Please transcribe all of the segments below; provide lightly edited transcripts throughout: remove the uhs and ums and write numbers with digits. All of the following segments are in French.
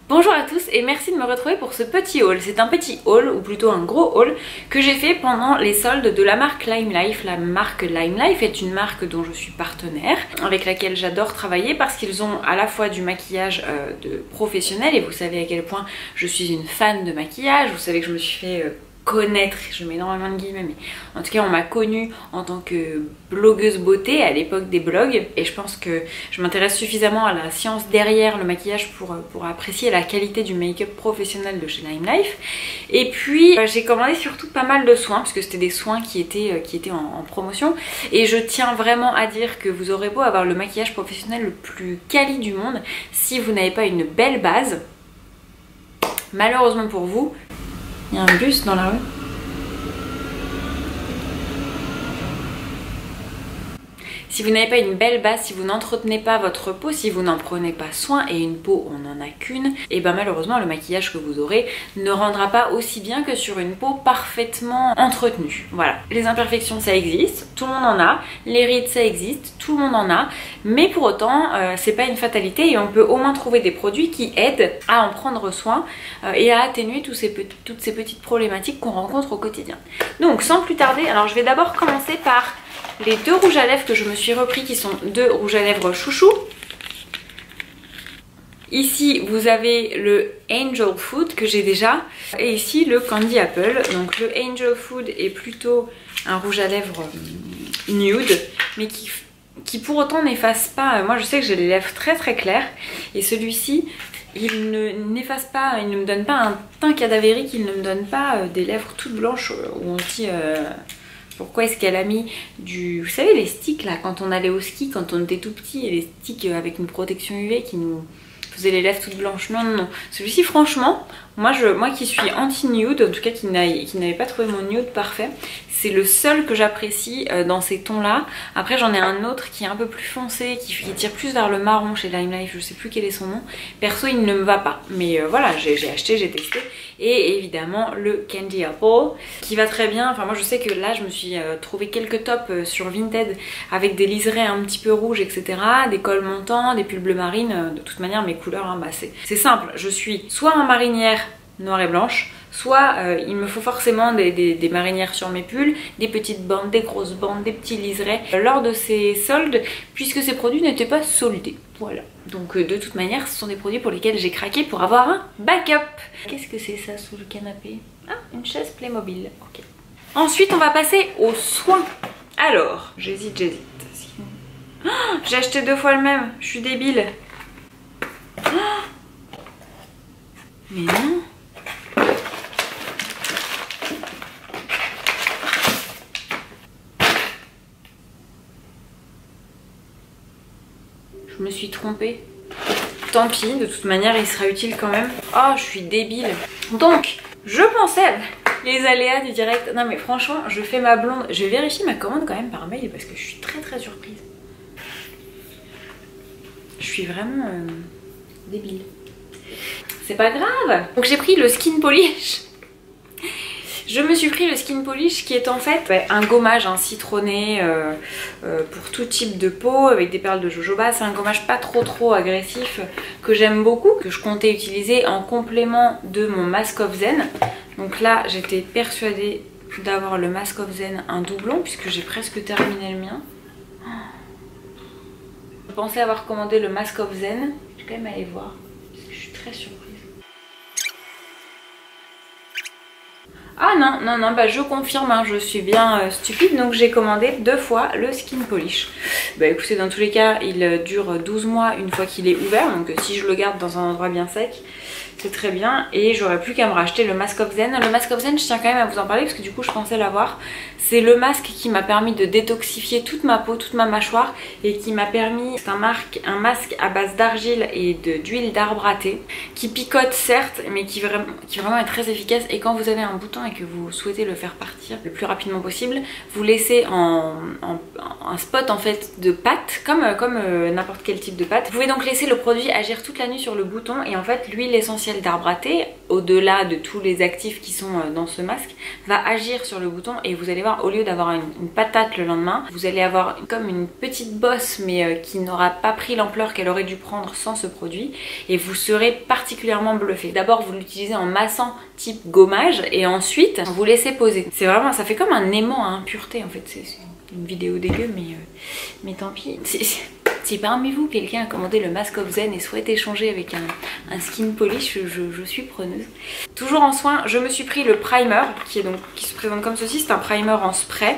Bonjour à tous et merci de me retrouver pour ce petit haul. C'est un petit haul, ou plutôt un gros haul, que j'ai fait pendant les soldes de la marque Lime Life. La marque Lime Life est une marque dont je suis partenaire, avec laquelle j'adore travailler parce qu'ils ont à la fois du maquillage de professionnel, et vous savez à quel point je suis une fan de maquillage. Vous savez que je me suis fait connaître, je mets énormément de guillemets, mais en tout cas on m'a connue en tant que blogueuse beauté à l'époque des blogs, et je pense que je m'intéresse suffisamment à la science derrière le maquillage pour apprécier la qualité du make-up professionnel de chez Lime Life. Et puis j'ai commandé surtout pas mal de soins, parce que c'était des soins qui étaient en promotion, et je tiens vraiment à dire que vous aurez beau avoir le maquillage professionnel le plus quali du monde, si vous n'avez pas une belle base, malheureusement pour vous, il y a un bus dans la rue. Si vous n'avez pas une belle base, si vous n'entretenez pas votre peau, si vous n'en prenez pas soin, et une peau on n'en a qu'une, et ben malheureusement le maquillage que vous aurez ne rendra pas aussi bien que sur une peau parfaitement entretenue. Voilà, les imperfections ça existe, tout le monde en a, les rides ça existe, tout le monde en a, mais pour autant c'est pas une fatalité, et on peut au moins trouver des produits qui aident à en prendre soin et à atténuer toutes ces petites problématiques qu'on rencontre au quotidien. Donc sans plus tarder, alors je vais d'abord commencer par les deux rouges à lèvres que je me suis repris, qui sont deux rouges à lèvres chouchou. Ici vous avez le Angel Food que j'ai déjà, et ici le Candy Apple. Donc le Angel Food est plutôt un rouge à lèvres nude, mais qui pour autant n'efface pas. Moi je sais que j'ai les lèvres très très claires, et celui-ci il n'efface pas, il ne me donne pas un teint cadavérique, il ne me donne pas des lèvres toutes blanches où on dit pourquoi est-ce qu'elle a mis du... Vous savez les sticks là, quand on allait au ski, quand on était tout petit, et les sticks avec une protection UV qui nous faisaient les lèvres toutes blanches. Non, non, non. Celui-ci franchement, moi qui suis anti-nude, en tout cas qui n'avait pas trouvé mon nude parfait, c'est le seul que j'apprécie dans ces tons là. Après j'en ai un autre qui est un peu plus foncé, qui tire plus vers le marron chez Lime Life, je sais plus quel est son nom. Perso il ne me va pas, mais voilà, j'ai acheté, j'ai testé. Et évidemment le Candy Apple qui va très bien. Enfin moi je sais que là je me suis trouvé quelques tops sur Vinted avec des liserés un petit peu rouges, etc. Des cols montants, des pulls bleu marine. De toute manière mes couleurs, hein, bah, c'est simple, je suis soit en marinière noire et blanche, soit il me faut forcément des marinières sur mes pulls, des petites bandes, des grosses bandes, des petits liserés lors de ces soldes, puisque ces produits n'étaient pas soldés. Voilà, donc de toute manière ce sont des produits pour lesquels j'ai craqué pour avoir un backup. Qu'est-ce que c'est ça sous le canapé? Ah, une chaise Playmobil, ok. Ensuite on va passer aux soins. Alors, j'hésite. Oh, j'ai acheté deux fois le même, je suis débile. Oh, mais non. Je me suis trompée. Tant pis, de toute manière il sera utile quand même. Oh, je suis débile. Donc, je pensais les aléas du direct. Non mais franchement, je fais ma blonde. Je vérifie ma commande quand même par mail parce que je suis très très surprise. Je suis vraiment débile. C'est pas grave. Donc j'ai pris le Skin Polish. Je me suis pris le Skin Polish qui est en fait un gommage citronné pour tout type de peau avec des perles de jojoba. C'est un gommage pas trop agressif que j'aime beaucoup, que je comptais utiliser en complément de mon Mask of Zen. Donc là j'étais persuadée d'avoir le Mask of Zen un doublon puisque j'ai presque terminé le mien. Je pensais avoir commandé le Mask of Zen. Je vais quand même aller voir parce que je suis très surprise. Ah non, bah je confirme, hein, je suis bien stupide, donc j'ai commandé deux fois le Skin Polish. Bah écoutez, dans tous les cas, il dure 12 mois une fois qu'il est ouvert, donc si je le garde dans un endroit bien sec, c'est très bien. Et j'aurais plus qu'à me racheter le Mask of Zen. Le Mask of Zen, je tiens quand même à vous en parler parce que du coup je pensais l'avoir. C'est le masque qui m'a permis de détoxifier toute ma peau, toute ma mâchoire, et qui m'a permis, c'est un masque à base d'argile et d'huile d'arbre à thé, qui picote certes, mais qui vraiment est très efficace. Et quand vous avez un bouton et que vous souhaitez le faire partir le plus rapidement possible, vous laissez un spot en fait de pâte, comme n'importe quel type de pâte. Vous pouvez donc laisser le produit agir toute la nuit sur le bouton et en fait l'huile essentielle d'arbre à thé, au-delà de tous les actifs qui sont dans ce masque, va agir sur le bouton et vous allez voir, au lieu d'avoir une patate le lendemain, vous allez avoir comme une petite bosse mais qui n'aura pas pris l'ampleur qu'elle aurait dû prendre sans ce produit et vous serez particulièrement bluffé. D'abord vous l'utilisez en massant type gommage et ensuite vous laissez poser. C'est vraiment, ça fait comme un aimant à impureté en fait. C'est une vidéo dégueu mais tant pis. Si parmi vous quelqu'un a commandé le Mask of Zen et souhaite échanger avec un skin polish, je suis preneuse. Toujours en soin, je me suis pris le primer qui se présente comme ceci. C'est un primer en spray.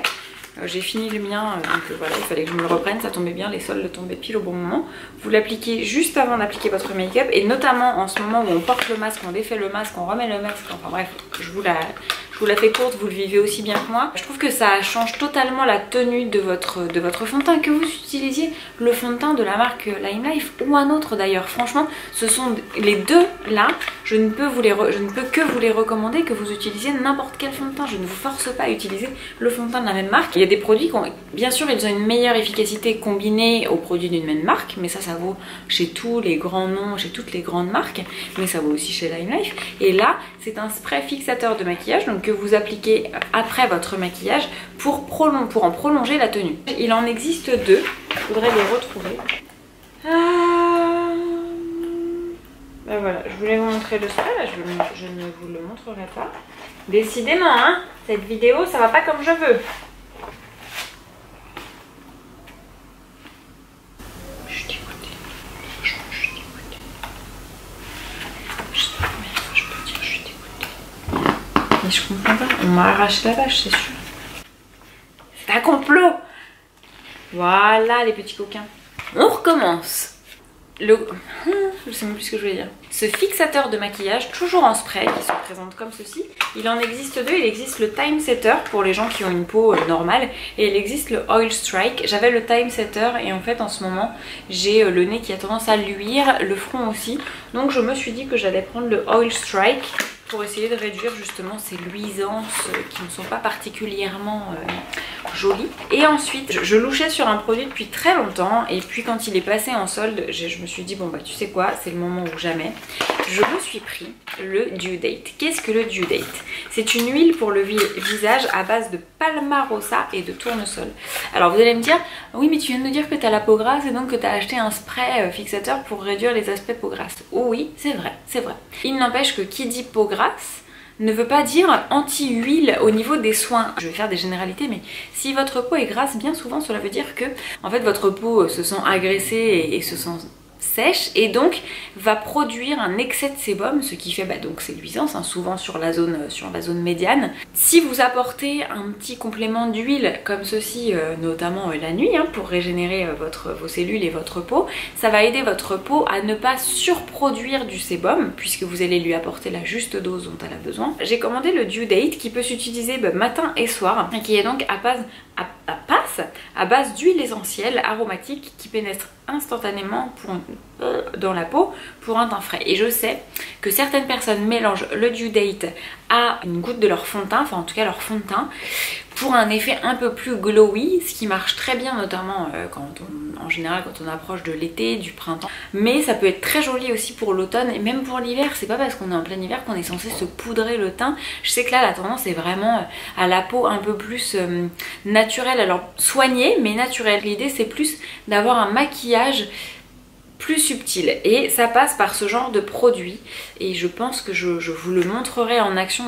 J'ai fini le mien, donc voilà, il fallait que je me le reprenne, ça tombait bien, les soldes tombaient pile au bon moment. Vous l'appliquez juste avant d'appliquer votre make-up et notamment en ce moment où on porte le masque, on défait le masque, on remet le masque, enfin bref, je vous la fais courte, vous le vivez aussi bien que moi. Je trouve que ça change totalement la tenue de votre fond de teint, que vous utilisiez le fond de teint de la marque Lime Life ou un autre d'ailleurs. Franchement, ce sont les deux là, je ne peux que vous les recommander, que vous utilisiez n'importe quel fond de teint. Je ne vous force pas à utiliser le fond de teint de la même marque. Il y a des produits qui ont, bien sûr, ils ont une meilleure efficacité combinée aux produits d'une même marque, mais ça vaut chez tous les grands noms, chez toutes les grandes marques, mais ça vaut aussi chez Lime Life. Et là, c'est un spray fixateur de maquillage, donc que vous appliquez après votre maquillage pour en prolonger la tenue. Il en existe deux, je voudrais les retrouver. Ben voilà, je voulais vous montrer le spray, là je ne vous le montrerai pas. Décidément, hein, cette vidéo ça va pas comme je veux. Je suis dégoûtée, franchement je suis dégoûtée. Je sais pas combien de fois je peux dire je suis dégoûtée. Mais je comprends pas, on m'a arraché la vache, c'est sûr. C'est un complot. Voilà les petits coquins. On recommence. Je sais même plus ce que je voulais dire. Ce fixateur de maquillage, toujours en spray, qui se présente comme ceci. Il en existe deux. Il existe le Time Setter pour les gens qui ont une peau normale et il existe le Oil Strike. J'avais le Time Setter et en fait en ce moment j'ai le nez qui a tendance à luire, le front aussi. Donc je me suis dit que j'allais prendre le Oil Strike pour essayer de réduire justement ces luisances qui ne sont pas particulièrement jolies. Et ensuite, je louchais sur un produit depuis très longtemps et puis quand il est passé en solde, je me suis dit bon bah tu sais quoi, c'est le moment ou jamais. Je me suis pris le Dew Date. Qu'est-ce que le Dew Date? C'est une huile pour le visage à base de palmarosa et de tournesol. Alors vous allez me dire, oui mais tu viens de nous dire que tu as la peau grasse et donc que tu as acheté un spray fixateur pour réduire les aspects peau grasse. Oh oui, c'est vrai, c'est vrai. Il n'empêche que qui dit peau grasse ne veut pas dire anti-huile au niveau des soins. Je vais faire des généralités, mais si votre peau est grasse, bien souvent cela veut dire que en fait votre peau se sent agressée et se sent sèche et donc va produire un excès de sébum, ce qui fait donc ces luisances, hein, souvent sur la zone médiane. Si vous apportez un petit complément d'huile comme ceci, notamment la nuit, hein, pour régénérer vos cellules et votre peau, ça va aider votre peau à ne pas surproduire du sébum puisque vous allez lui apporter la juste dose dont elle a besoin. J'ai commandé le Dew Date qui peut s'utiliser matin et soir et qui est donc à base d'huile essentielle aromatique qui pénètre instantanément dans la peau pour un teint frais. Et je sais que certaines personnes mélangent le Dew Date à une goutte de leur fond de teint, enfin en tout cas leur fond de teint, pour un effet un peu plus glowy, ce qui marche très bien notamment en général quand on approche de l'été, du printemps. Mais ça peut être très joli aussi pour l'automne et même pour l'hiver. C'est pas parce qu'on est en plein hiver qu'on est censé se poudrer le teint. Je sais que là la tendance est vraiment à la peau un peu plus naturelle, alors soignée mais naturelle. L'idée c'est plus d'avoir un maquillage plus subtil et ça passe par ce genre de produit et je pense que je vous le montrerai en action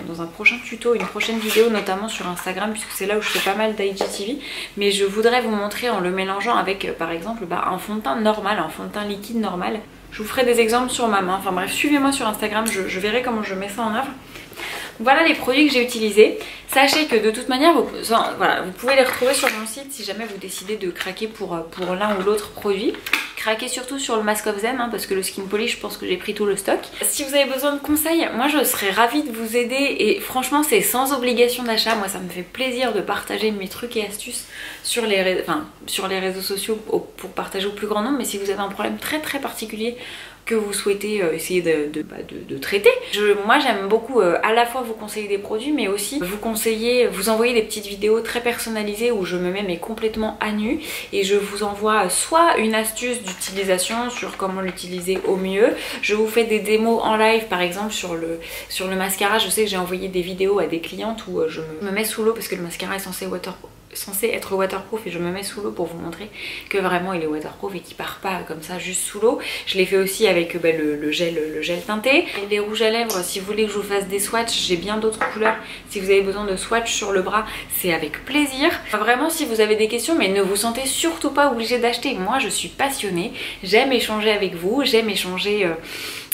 dans un prochain tuto, une prochaine vidéo notamment sur Instagram puisque c'est là où je fais pas mal d'IGTV, mais je voudrais vous montrer en le mélangeant avec par exemple un fond de teint normal, un fond de teint liquide normal. Je vous ferai des exemples sur ma main, enfin bref suivez-moi sur Instagram, je verrai comment je mets ça en œuvre. Voilà les produits que j'ai utilisés. Sachez que de toute manière, vous pouvez les retrouver sur mon site si jamais vous décidez de craquer pour l'un ou l'autre produit. Craquez surtout sur le Mask of Zen, hein, parce que le Skin Polish, je pense que j'ai pris tout le stock. Si vous avez besoin de conseils, moi je serais ravie de vous aider et franchement c'est sans obligation d'achat. Moi ça me fait plaisir de partager mes trucs et astuces sur les réseaux sociaux pour partager au plus grand nombre. Mais si vous avez un problème très particulier que vous souhaitez essayer de traiter. Moi j'aime beaucoup à la fois vous conseiller des produits mais aussi vous envoyer des petites vidéos très personnalisées où je me mets mais complètement à nu et je vous envoie soit une astuce d'utilisation sur comment l'utiliser au mieux, je vous fais des démos en live par exemple sur le mascara. Je sais que j'ai envoyé des vidéos à des clientes où je me mets sous l'eau parce que le mascara est censé être waterproof et je me mets sous l'eau pour vous montrer que vraiment il est waterproof et qu'il part pas comme ça juste sous l'eau. Je l'ai fait aussi avec le gel teinté. Et les rouges à lèvres, si vous voulez que je vous fasse des swatchs, j'ai bien d'autres couleurs. Si vous avez besoin de swatchs sur le bras, c'est avec plaisir. Vraiment, si vous avez des questions, mais ne vous sentez surtout pas obligé d'acheter. Moi je suis passionnée, j'aime échanger avec vous, j'aime échanger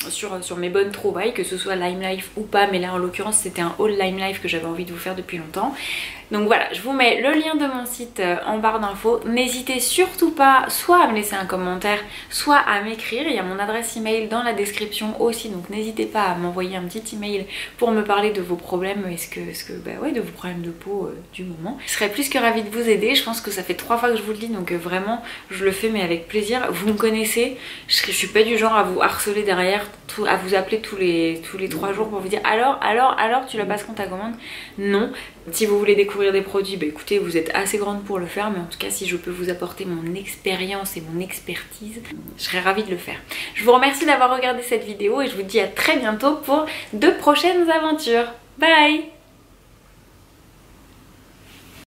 sur mes bonnes trouvailles, que ce soit Lime Life ou pas, mais là en l'occurrence c'était un haul Lime Life que j'avais envie de vous faire depuis longtemps. Donc voilà, je vous mets le lien de mon site en barre d'infos. N'hésitez surtout pas soit à me laisser un commentaire, soit à m'écrire. Il y a mon adresse email dans la description aussi, donc n'hésitez pas à m'envoyer un petit email pour me parler de vos problèmes, de vos problèmes de peau du moment. Je serais plus que ravie de vous aider. Je pense que ça fait 3 fois que je vous le dis, donc vraiment je le fais mais avec plaisir. Vous me connaissez, je suis pas du genre à vous harceler derrière, à vous appeler tous les 3 jours pour vous dire alors tu la passes quand ta commande. Non. Si vous voulez découvrir des produits, bah écoutez, vous êtes assez grande pour le faire, mais en tout cas si je peux vous apporter mon expérience et mon expertise, je serais ravie de le faire. Je vous remercie d'avoir regardé cette vidéo et je vous dis à très bientôt pour de prochaines aventures. Bye!